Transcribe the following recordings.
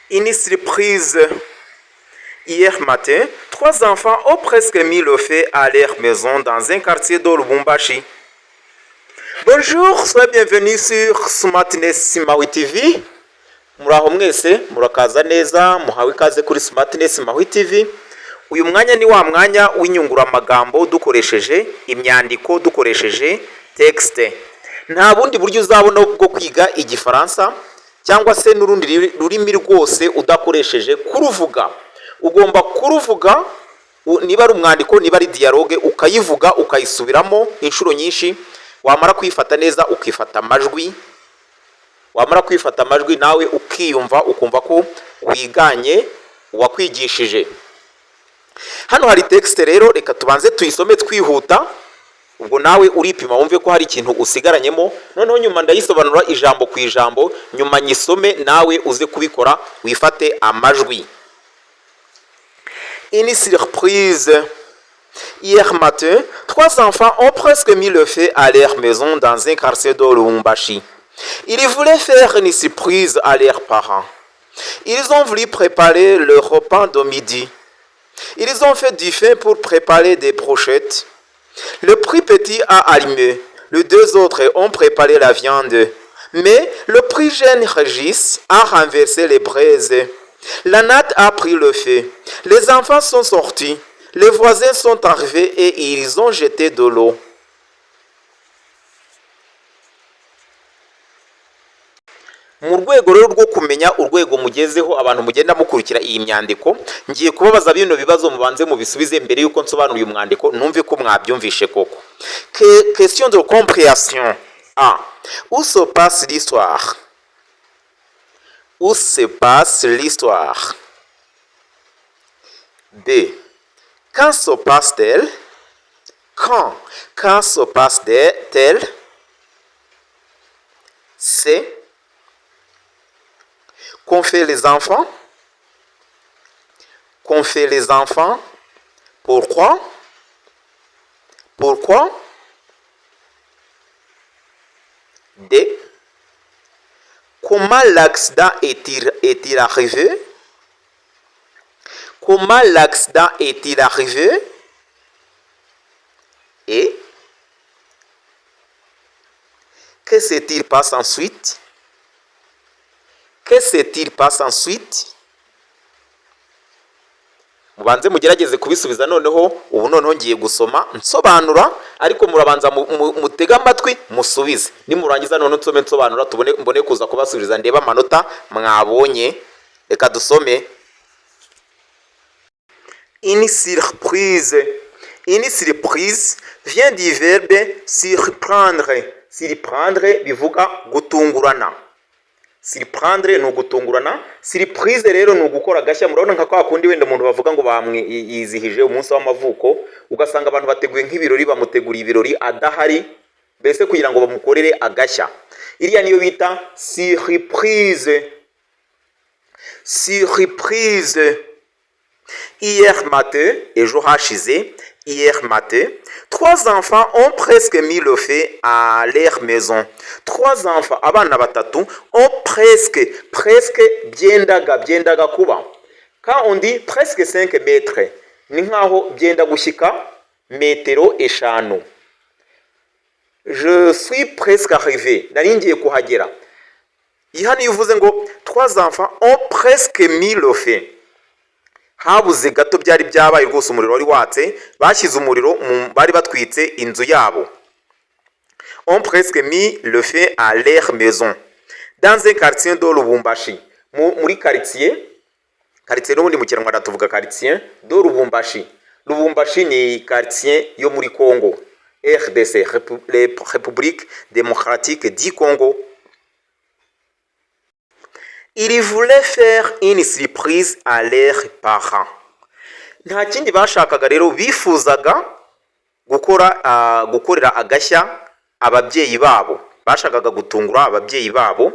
Une surprise. Hier matin, 3 enfants ont presque mis le feu à leur maison dans un quartier de Lubumbashi. Bonjour, soyez bienvenus sur Smartness Maui TV. Muraho mwese, murakaza neza, muhawe ikaze kuri Smartness Maui TV. Uyu mwanya ni wa mwanya w'inyunguramagambo dukoresheje imyandiko, dukoresheje texte. Nta bundi buryo uzabona bwo kwiga igifaransa cyangwa se n'urundi rurimi rwose udakoresheje kuruvuga. Ugomba kuruvuga, niba ari umwandiko, niba ari dialogue, ukayivuga ukayisubiramo inshuro nyinshi. Wamara kwifata neza ukifata amajwi, nawe ukiyumva, ukumva ko wiganye uwakwigishije. Hano hari texte rero, reka tubanze tuyisome twihuta, ubwo nawe uripima wumve ko hari ikintu usigaranyemo. Noneho nyuma ndayisobanura ijambo ku ijambo, nyuma nyisome nawe uze kubikora wifate amajwi. Une surprise. Hier matin, 3 enfants ont presque mis le feu à leur maison dans un quartier de Lubumbashi. Ils voulaient faire une surprise à leurs parents. Ils ont voulu préparer le repas de midi. Ils ont fait du feu pour préparer des brochettes. Le plus petit a allumé. Les 2 autres ont préparé la viande. Mais le plus jeune Régis a renversé les braises. La natte a pris le feu. Les enfants sont sortis. Les voisins sont arrivés et ils ont jeté de l'eau. Mu rwego rero rwo kumenya urwego mugezeho abantu mugenda mukurikira iyi myandiko, ngiye kubabaza bino bibazo mubanze mubisubize mbere yuko nsobanura uyu mwandiko numve ko mwabyumvishe koko. Question de compréhension. A. Où se passe l'histoire? Où se passe l'histoire? B. Quand se passe-t-elle? Quand se passe-t-elle? C. Qu'ont fait les enfants? Qu'ont fait les enfants? Pourquoi? Pourquoi? D. Comment l'accident est-il arrivé? Comment l'accident est-il arrivé? Et que s'est-il passé ensuite? Que s'est-il passé ensuite? Mubanze mugerageze kubisubiza noneho. Ubu noneho ngiye gusoma nsobanura, ariko murabanza mutega amatwi musubize. Nimurangiza noneho nsome nsobanura mbone kuza kubasubiza ndeba amanota mwabonye. Reka dusome. Une surprise. Une surprise vient du verbe surprendre. Surprendre bivuga gutungurana. Surprendre ni ugutungurana. Surprise rero ni ugukora agashya. Murabona nka kwa kundi wenda umuntu bavuga ngo bamwizihije umunsi w'amavuko, ugasanga abantu bateguye nk'ibirori, bamuteguriye ibirori adahari, mbese kugira ngo bamukorere agashya. Iriya niyo bita surprise. Surprise. Hier matin, ejo hashize, hier matin, 3 enfants ont presque mis le feu à leur maison. 3 enfants, abana batatu, ont presque byendaga kuba. Quand on dit presque 5 mètres, ni nkaho byenda gushyika metero eshanu. Je suis presque arrivé, nari ngiye kuhagera. Ihani yuvuze ngo 3 enfants ont presque mis le feu. Habuze gato byari byabaye rwose, umuriro wari watse, bashyize umuriro bari batwitse inzu yabo. Ont presque mis le feu à leur maison dans un quartier de Lubumbashi. Muri quartier n'ubundi mu Kinyarwanda tuvuga quartier de Lubumbashi. Lubumbashi ni quartier yo muri Congo, RDC, République démocratique du Congo. Ils voulaient faire une surprise à leurs parents. Nta kindi bashakaga rero, bifuzaga gukorera agashya ababyeyi babo. Bashakaga gutungura ababyeyi babo.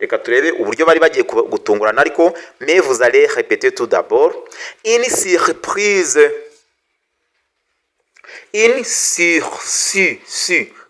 Reka turebe uburyo bari bagiye gutungurana, ariko mais vous allez répéter tout d'abord. Une surprise. Une surprise.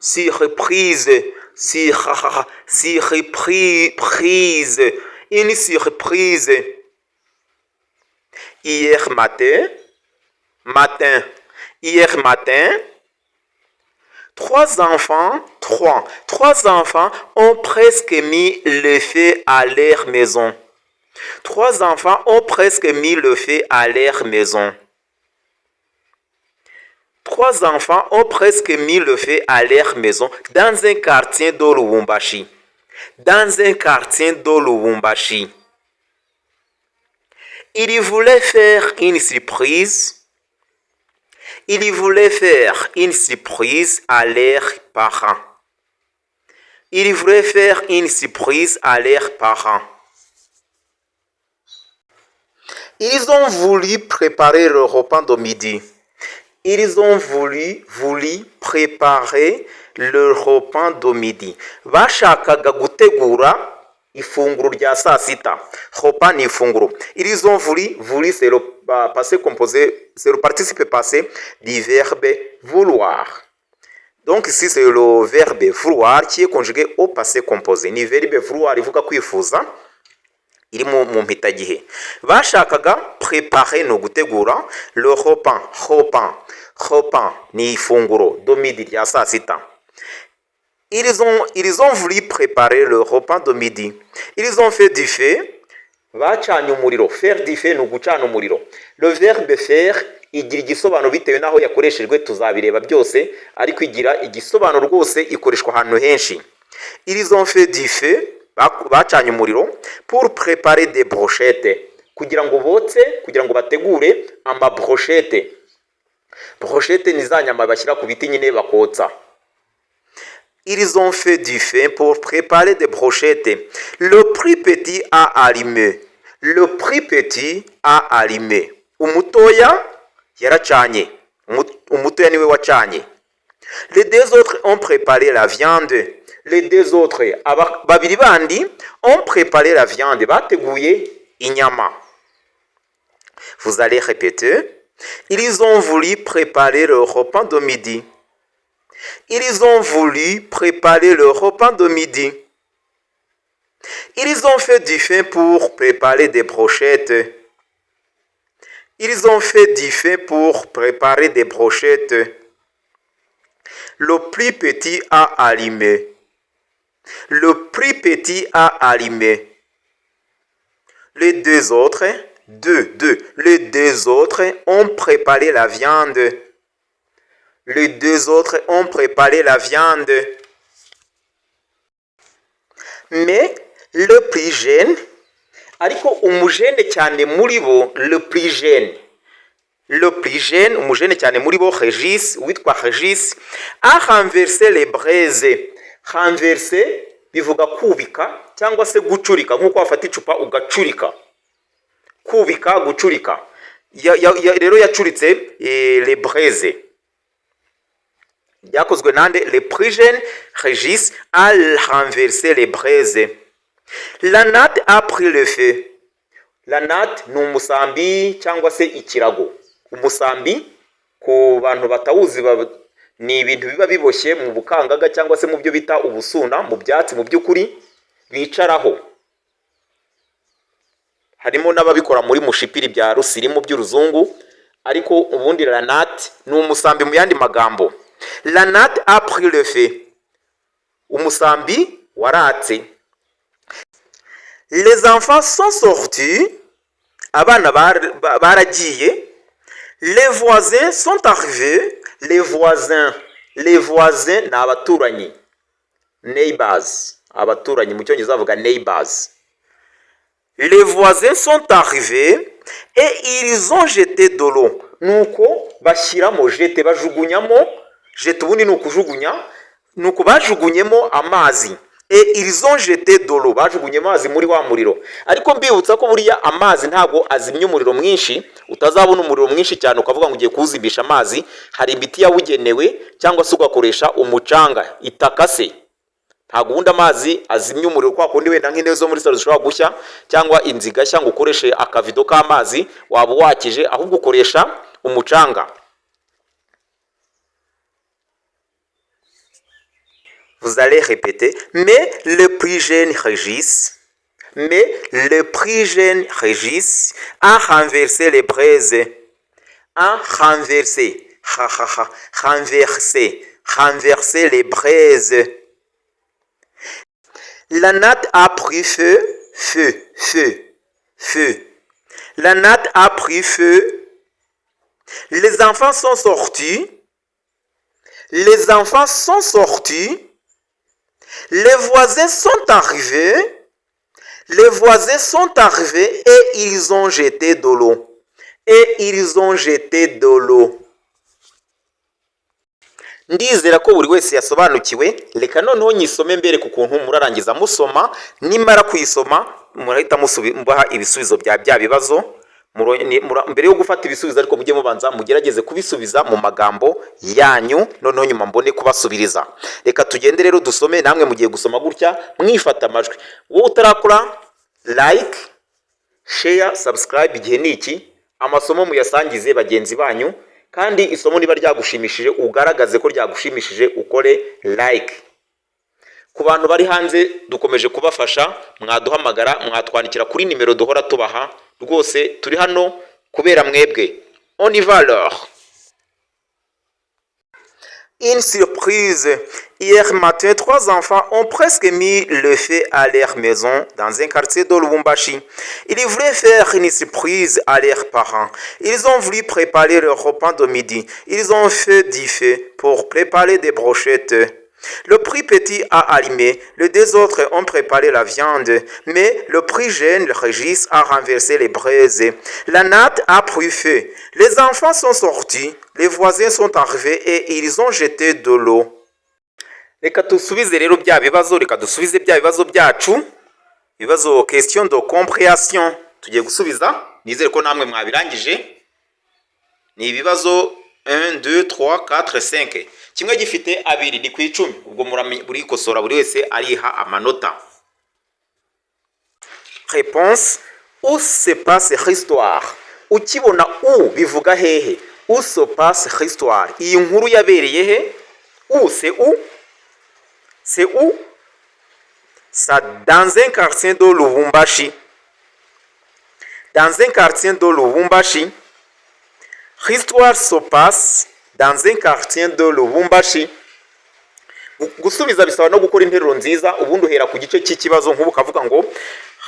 Surprise. une surprise. Hier matin, hier matin, trois enfants ont presque mis le feu à leur maison. Trois enfants ont presque mis le feu à leur maison. Trois enfants ont presque mis le feu à leur maison dans un quartier de Lubumbashi. Dans un quartier de Lubumbashi. Ils voulaient faire une surprise. Ils voulaient faire une surprise à leurs parents. Ils voulaient faire une surprise à leurs parents. Ils ont voulu préparer le repas de midi. Ils ont voulu préparer le repas de midi. Bashakaga gutegura ifunguro rya saa sita. Repas ni ifunguro. Ils ont voulu c'est le passé composé, c'est le participe passé du verbe vouloir. Donc ici c'est le verbe vouloir qui est conjugué au passé composé. Ni verbe vouloir ivuga kwifuza. iri mu mpitagihe. Bashakaga préparer no gutegura le repas ni ifunguro do midi rya saa sita. Ils ont voulu préparer le repas de midi. Ils ont fait du feu. Bacanye umuriro. Faire du feu ni ugucana umuriro. Le verbe faire igira igisobanuro bitewe naho yakoreshejwe, tuzabireba byose, ariko igira igisobanuro rwose ikoreshwa ahantu henshi. Ils ont fait du feu, bacanye umuriro, pour préparer des brochettes, kugira ngo botse, kugira ngo bategure ama brochettes. Brochettes ni za nyama bashyira ku biti nyine bakotsa. Ils ont fait du feu pour préparer des brochettes. Le plus petit a allumé. Le plus petit a allumé. Umutoya yaracanye. Umutoya niwe wacanye. Les deux autres ont préparé la viande. Les deux autres, babiri bandi, ont préparé la viande. Bateguye inyama. Vous allez répéter. Ils ont voulu préparer le repas de midi. Ils ont voulu préparer le repas de midi. Ils ont fait du feu pour préparer des brochettes. Ils ont fait du feu pour préparer des brochettes. Le plus petit a allumé. Le plus petit a allumé. Les deux autres, les deux autres ont préparé la viande. Les deux autres ont préparé la viande. Mais le plus jeune, ariko umujene cyane muri bo, le plus jeune, umujene cyane muri bo, Régis, witwa Régis, a renversé les braises. Renverser bivuga kubika cyangwa se gucurika, nkuko wafata icupa ugacurika. Kubika, gucurika. Rero yacuritse les braises. Yakozwe nande, le plus jeune Régis a renversé les braises. La natte a pris le feu. La natte ni umusambi cyangwa se ikirago. Umusambi ku bantu batawuzi ni ibintu biba biboshye mu bukangaga cyangwa se mu byo bita ubusuna, mu byatsi mu byukuri bicaraho. Harimo n'ababikora muri mushipiri bya rusirimu by'uruzungu, ariko ubundi la natte ni umusambi mu yandi magambo. La natte a pris le feu. Umusambi waratse. Les enfants sont sortis. Abana baragiye. Les voisins sont arrivés. Les voisins ni abaturanyi. Neighbors. Abaturanyi mu cyongereza bavuga neighbors. Les voisins sont arrivés et ils ont jeté de l'eau. Nuko bashyiramo jete, bajugunyamo. Jete ubundi ni ukujugunya, nuko bajugunyemo amazi. Et ils ont jeté de l'eau, bajugunyemo amazi muri wa muriro. Ariko mbibutsa ko buriya amazi ntabwo azimya umuriro mwinshi, utazabona umuriro mwinshi cyane ukavuga ngo ugiye kuwuzimbisha amazi. Hari imiti yabugenewe cyangwa se ugakoresha umucanga, itaka se. Ntabwo ubundi amazi azimya umuriro kwa kundi wenda nk'intebe zo muri salo zishobora gushya cyangwa inziga cyangwa ukoreshe akavido k'amazi waba wakije, ahubwo ukoresha umucanga. Vous allez répéter. Mais le plus jeune Régis mais le plus jeune Régis a renversé les braises. A renversé, renversé les braises. La natte a pris feu. La natte a pris feu. Les enfants sont sortis. Les enfants sont sortis. Les voisins sont arrivés. Les voisins sont arrivés et ils ont jeté de l'eau. Et ils ont jeté de l'eau. Ndizera ko buri wese yasobanukiwe. Reka noneho nyisome mbere ku kuntu murarangiza musoma, nimara kuyisoma murahita mubaha ibisubizo bya bibazo. Mbere yo gufata ibisubizo ariko mujye mubanza mugerageze kubisubiza mu magambo yanyu, noneho nyuma mbone kubasubiriza. Reka tugende rero dusome, namwe mugiye gusoma gutya mwifata amajwi. Wowe utarakora like, share, subscribe igihe niki, amasomo muyasangize bagenzi banyu, kandi isomo niba ryagushimishije ugaragaze ko ryagushimishije ukore like. Ku bantu bari hanze dukomeje kubafasha, mwaduhamagara, mwatwandikira kuri nimero duhora tubaha, rwose turi hano kubera mwebwe. On y va alors. Une surprise. Hier matin, 3 enfants ont presque mis le feu à leur maison dans un quartier de Lubumbashi. Ils voulaient faire une surprise à leurs parents. Ils ont voulu préparer leur repas de midi. Ils ont fait du feu pour préparer des brochettes. Le plus petit a allumé, les 2 autres ont préparé la viande, mais le plus jeune, le Régis, a renversé les braises. La natte a pris feu. Les enfants sont sortis, les voisins sont arrivés et ils ont jeté de l'eau. Reka dusubize rero bya bibazo, reka dusubize bya bibazo byacu. Ibibazo question de compréhension tugiye gusubiza, nizere ko namwe mwabirangije. Ni ibibazo 1 2 3 4 5. Kimwe gifite abiri ni ku 10. Ubwo buri kosora buri wese ariha amanota. Réponse: où se passe l'histoire? Ukibona u bivuga hehe? Où se passe l'histoire? Iyi nkuru yabereye he? Où c'est où? C'est où? Ça dans un quartier de Lubumbashi. Dans un quartier de Lubumbashi. L'histoire se passe dans un quartier de Lubumbashi. Gusubiza bisaba no gukora interuro nziza, ubundi uhera ku gice cy'ikibazo nk'ubu kavuga ngo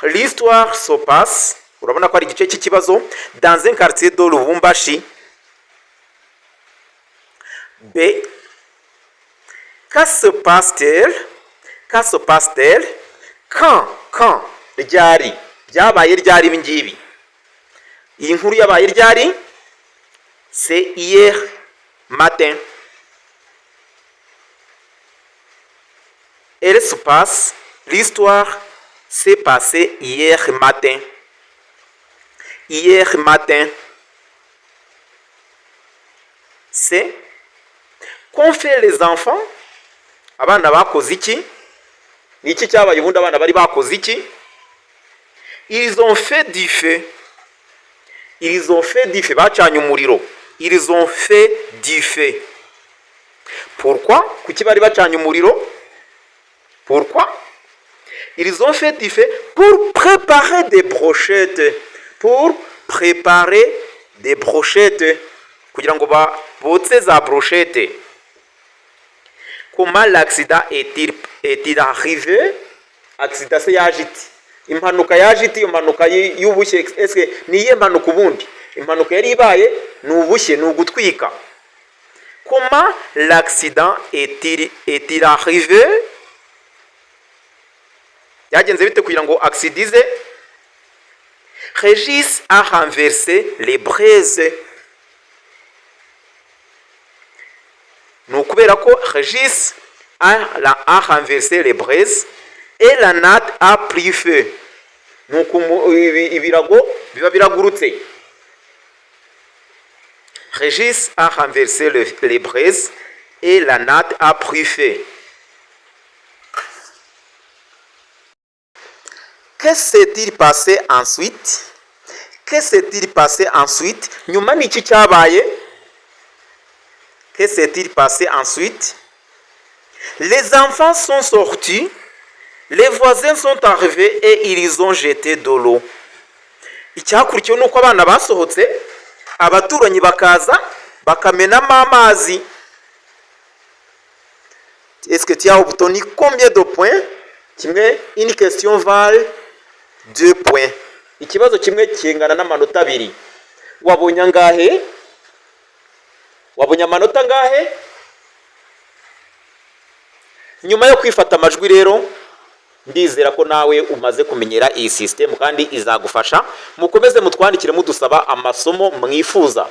l'histoire se passe, urabona ko ari igice cy'ikibazo, dans un quartier de Lubumbashi. B. Que se passe-t-il? Que se passe-t-il? Quand ryari, byabaye ryari ibi ngibi. Iyi nkuru yabaye ryari? C'est hier matin. Elle se passe, l'histoire s'est passée hier matin. Hier matin. C'est qu'ont fait les enfants? Abana bakoze iki? Ni iki cyabaye ubundi abana bari bakoze iki? Ils ont fait du feu. Ils ont fait du feu. Bacanye umuriro. Ils ont fait du feu. Pourquoi? Kuki bari bacanye umuriro? Pourquoi? Ils ont fait du feu pour préparer des brochettes. Pour préparer des brochettes. Kugira ngo botse za brochettes. Comment l'accident est-il arrivé? Accident se yaje iti. Impanuka yaje iti, impanuka y'ubushye. Eske niye impanuka ubundi? Impanuka yari ibaye ni ubushye, ni ugutwika. Comment l'accident est-il arrivé? Yagenze bite kugira ngo accidize? Régis a renversé les braises. Ni ukubera ko Régis a renversé les braises et la natte a pris feu. Nuko ibirago biba biragurutse. Régis a renversé les braises et la natte a pris feu. Que s'est-il passé ensuite? Que s'est-il passé ensuite? Nyuma ni iki cyabaye? Que s'est-il passé ensuite? Les enfants sont sortis. Les voisins sont arrivés et ils ont jeté de l'eau. Icyakurikiyeho ni uko abana basohotse, abaturanyi bakaza bakamenamo amazi. Est-ce que tu as obtenu combien de points? Kimwe, une question vale 2 points. Ikibazo kimwe kingana n'amanota 2. Wabonye angahe? Wabonye amanota angahe? Nyuma yo kwifata amajwi rero, ndizera ko nawe umaze kumenyera iyi system kandi izagufasha. Mukomeze mutwandikire mudusaba amasomo mwifuza.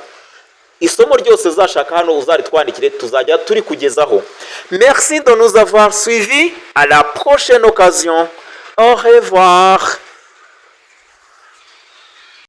Isomo ryose uzashaka hano uzaritwandikire, tuzajya turi kugezaho. Merci de nous avoir suivis. À la prochaine occasion. Au revoir.